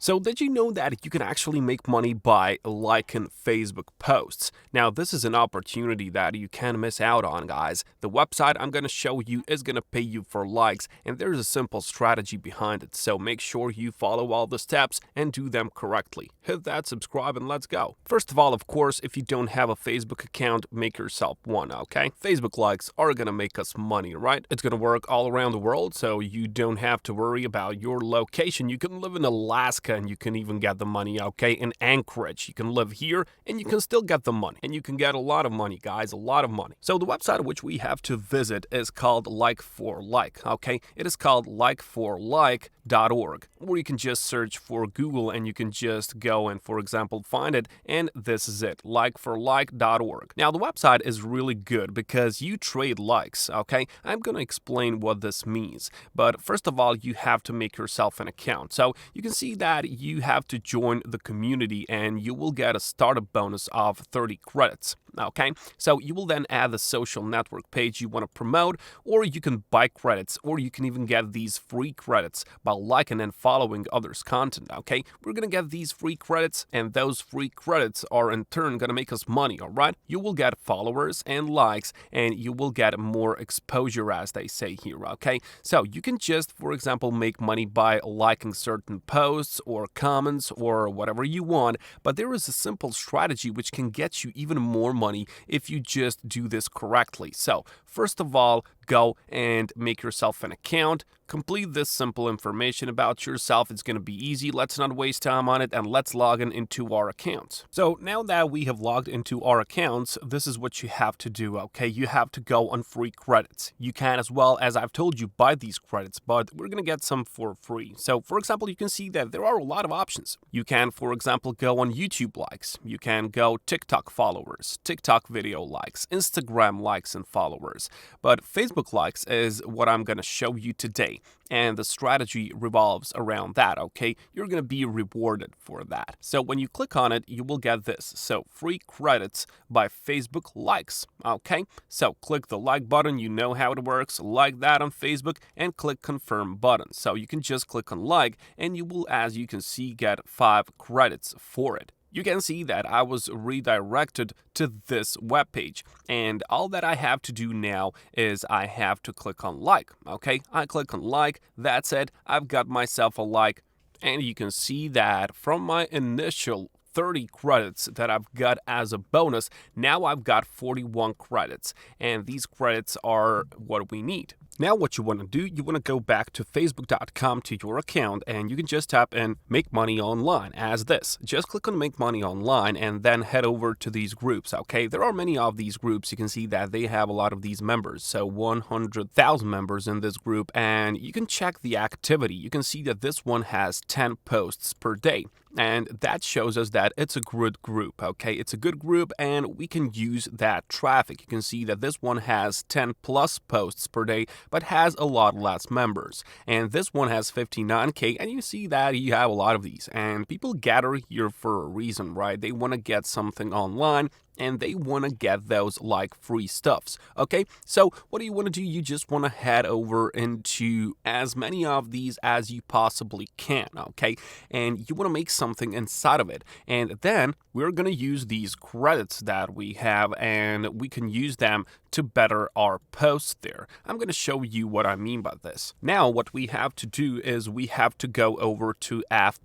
So, did you know that you can actually make money by liking Facebook posts? Now, this is an opportunity that you can't miss out on, guys. The website I'm going to show you is going to pay you for likes, and there's a simple strategy behind it. So, make sure you follow all the steps and do them correctly. Hit that subscribe and let's go. First of all, of course, if you don't have a Facebook account, make yourself one, okay? Facebook likes are going to make us money, right? It's going to work all around the world, so you don't have to worry about your location. You can live in Alaska and you can even get the money, okay? In Anchorage, you can live here and you can still get the money. And you can get a lot of money, guys, a lot of money. So the website which we have to visit is called Like for Like, okay? It is called likeforlike.org, or you can just search for Google and you can just go and, for example, find it. And this is it, likeforlike.org. Now, the website is really good because you trade likes, okay? I'm going to explain what this means. But first of all, you have to make yourself an account. So you can see that you have to join the community and you will get a startup bonus of 30 credits. Okay, so you will then add the social network page you want to promote, or you can buy credits, or you can even get these free credits by liking and following others' content. Okay, we're gonna get these free credits, and those free credits are in turn gonna make us money. All right, you will get followers and likes, and you will get more exposure, as they say here. Okay, so you can just, for example, make money by liking certain posts or comments or whatever you want, but there is a simple strategy which can get you even more money if you just do this correctly. So, first of all, go and make yourself an account. Complete this simple information about yourself. It's going to be easy. Let's not waste time on it and let's log in into our accounts. So now that we have logged into our accounts, this is what you have to do, okay? You have to go on free credits. You can as well, as I've told you, buy these credits, but we're going to get some for free. So for example, you can see that there are a lot of options. You can, for example, go on YouTube likes. You can go TikTok followers, TikTok video likes, Instagram likes and followers. But Facebook likes is what I'm going to show you today. And the strategy revolves around that, okay? You're going to be rewarded for that. So when you click on it, you will get this. So free credits by Facebook likes, okay? So click the like button. You know how it works. Like that on Facebook and click confirm button. So you can just click on like and you will, as you can see, get 5 credits for it. You can see that I was redirected to this webpage, and all that I have to do now is I have to click on like, okay? I click on like, that's it, I've got myself a like, and you can see that from my initial 30 credits that I've got as a bonus, now I've got 41 credits, and these credits are what we need. Now what you want to do, you want to go back to facebook.com to your account and you can just tap in Make Money Online as this. Just click on Make Money Online and then head over to these groups, okay? There are many of these groups. You can see that they have a lot of these members. So 100,000 members in this group and you can check the activity. You can see that this one has 10 posts per day. And that shows us that it's a good group, okay? It's a good group and we can use that traffic. You can see that this one has 10 plus posts per day, but has a lot less members. And this one has 59K, and you see that you have a lot of these. And people gather here for a reason, right? They want to get something online, and they want to get those like free stuffs, okay? So what do you want to do? You just want to head over into as many of these as you possibly can, okay? And you want to make something inside of it. And then we're going to use these credits that we have, and we can use them to better our posts there. I'm going to show you what I mean by this. Now, what we have to do is we have to go over to F++,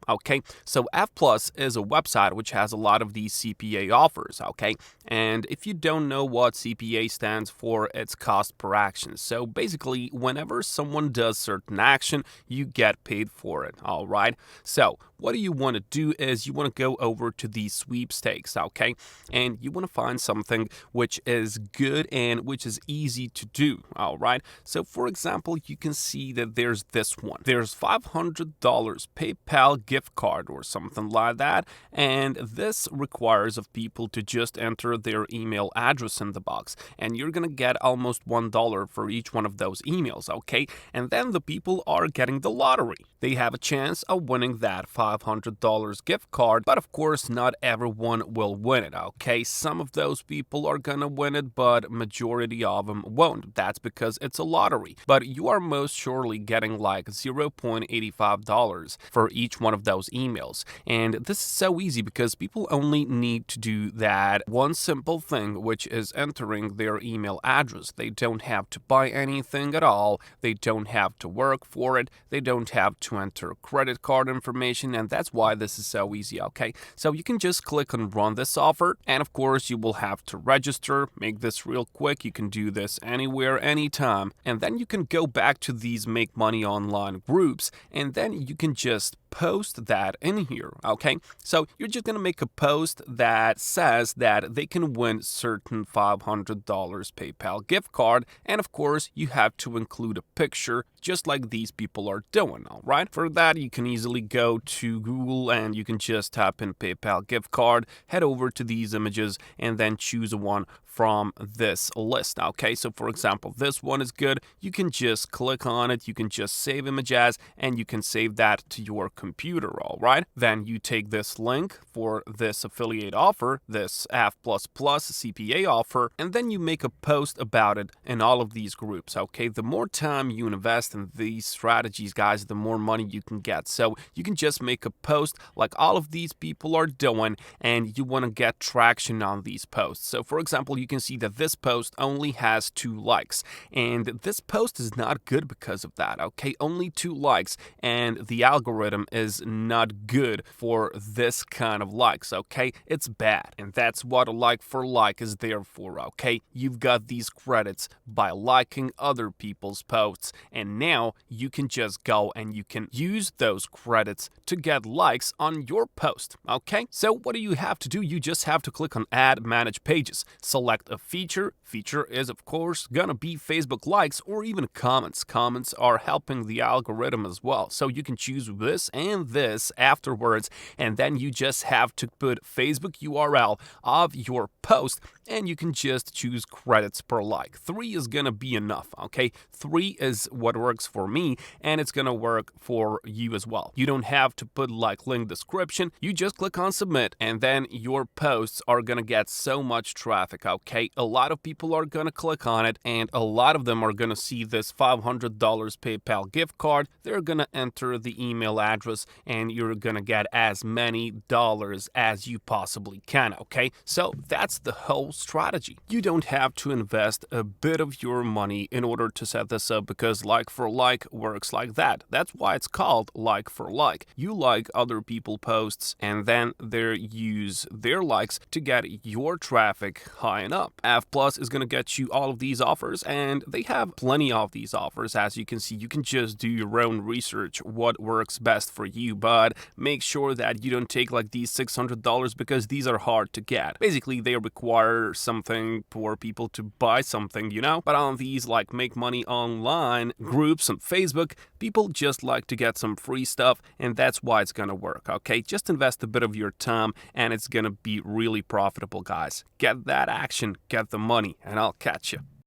okay? So F+ is a website which has a lot of these CPA offers, okay? And if you don't know what CPA stands for, it's cost per action. So basically, whenever someone does certain action, you get paid for it, all right? So what you want to do is you want to go over to these sweepstakes, okay? And you want to find something which is good and which is easy to do, all right? So for example, you can see that there's this one. There's $500 PayPal gift card or something like that, and this requires of people to just enter enter their email address in the box, and you're gonna get almost $1 for each one of those emails, okay? And then the people are getting the lottery. They have a chance of winning that $500 gift card, but of course not everyone will win it, okay? Some of those people are gonna win it, but majority of them won't. That's because it's a lottery. But you are most surely getting like $0.85 for each one of those emails. And this is so easy because people only need to do that one simple thing, which is entering their email address. They don't have to buy anything at all. They don't have to work for it. They don't have to enter credit card information, and that's why this is so easy, okay? So you can just click on run this offer, and of course you will have to register. Make this real quick. You can do this anywhere, anytime, and then you can go back to these Make Money Online groups, and then you can just post that in here, okay? So you're just gonna make a post that says that they can win certain $500 PayPal gift card, and of course you have to include a picture just like these people are doing, all right? For that, you can easily go to Google and you can just type in PayPal gift card, head over to these images, and then choose one from this list, okay? So for example, this one is good. You can just click on it, you can just save image as, and you can save that to your computer, all right? Then you take this link for this affiliate offer, this F++ CPA offer, and then you make a post about it in all of these groups, okay? The more time you invest in these strategies, guys, the more money you can get. So you can just make a post like all of these people are doing, and you want to get traction on these posts. So for example, you can see that this post only has 2 likes, and this post is not good because of that, okay? Only 2 likes, and the algorithm is not good for this kind of likes, okay? It's bad, and that's what a like for like is there for, okay? You've got these credits by liking other people's posts, and now you can just go and you can use those credits to get likes on your post, okay? So what do you have to do? You just have to click on Add Manage Pages, select a feature. Feature is of course gonna be Facebook likes or even comments. Comments are helping the algorithm as well. So you can choose this and this afterwards, and then you just have to put Facebook URL of your post, and you can just choose credits per like. 3 is gonna be enough, okay? 3 is what works for me, and it's gonna work for you as well. You don't have to put like link description. You just click on submit, and then your posts are gonna get so much traffic, okay? A lot of people are gonna click on it, and a lot of them are gonna see this $500 PayPal gift card. They're gonna enter the email address, and you're gonna get as many dollars as you possibly can, okay? So that's the whole strategy. You don't have to invest a bit of your money in order to set this up, because like for like works like that. That's why it's called like for like. You like other people's posts, and then they use their likes to get your traffic high and up. F+ is going to get you all of these offers, and they have plenty of these offers. As you can see, you can just do your own research what works best for you, but make sure that you don't take like these $600 because these are hard to get. Basically, they require something for people to buy something, you know? But on these like Make Money Online groups on Facebook, people just like to get some free stuff, and that's why it's gonna work, okay? Just invest a bit of your time, and it's gonna be really profitable, guys. Get that action, get the money, and I'll catch you.